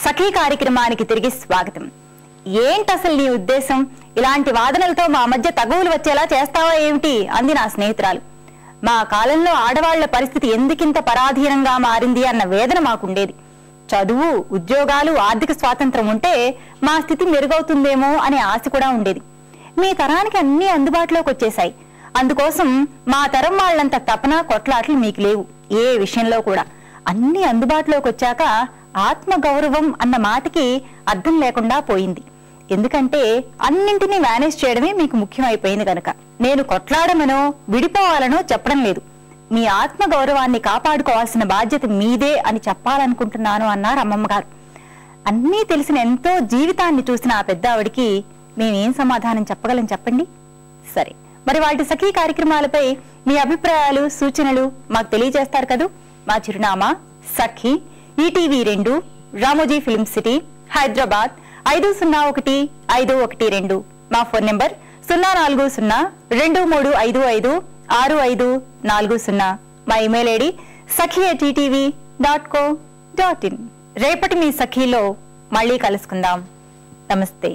సఖీ కార్యక్రమానికి తిరిగి స్వాగతం. ఏంటి అసలు నీ ఉద్దేశం? ఇలాంటి వాదనలతో మా మధ్య తగువులు వచ్చేలా చేస్తావా ఏమిటి అంది నా స్నేహితురాలు. మా కాలంలో ఆడవాళ్ల పరిస్థితి ఎందుకింత పరాధీనంగా మారింది అన్న వేదన మాకుండేది. చదువు, ఉద్యోగాలు, ఆర్థిక స్వాతంత్రం ఉంటే మా స్థితి మెరుగవుతుందేమో అనే ఆశ కూడా ఉండేది. మీ తరానికి అన్ని అందుబాటులోకి వచ్చేశాయి. అందుకోసం మా తరం వాళ్లంత తపన కొట్లాట్లు మీకు లేవు. ఏ విషయంలో కూడా అన్ని అందుబాటులోకి వచ్చాక ఆత్మగౌరవం అన్న మాటకి అర్థం లేకుండా పోయింది. ఎందుకంటే అన్నింటినీ మేనేజ్ చేయడమే మీకు ముఖ్యమైపోయింది కనుక. నేను కొట్లాడమనో విడిపోవాలనో చెప్పడం లేదు. మీ ఆత్మగౌరవాన్ని కాపాడుకోవాల్సిన బాధ్యత మీదే అని చెప్పాలనుకుంటున్నాను అన్నారు అమ్మమ్మగారు. అన్నీ తెలిసిన ఎంతో జీవితాన్ని చూసిన ఆ పెద్ద ఆవిడికి మేమేం సమాధానం చెప్పగలం చెప్పండి? సరే, మరి వాటి సఖీ కార్యక్రమాలపై మీ అభిప్రాయాలు, సూచనలు మాకు తెలియజేస్తారు కదూ. మా చిరునామా Sakhi, ETV 2, Ramoji film city, Hyderabad 501512. మా ఫోన్ నెంబర్ 04023556540. మా ఇమెయిల్ ఐడి sakhi@ettv.co.in. రేపటి మీ సఖీలో మళ్ళీ కలుసుకుందాం. నమస్తే.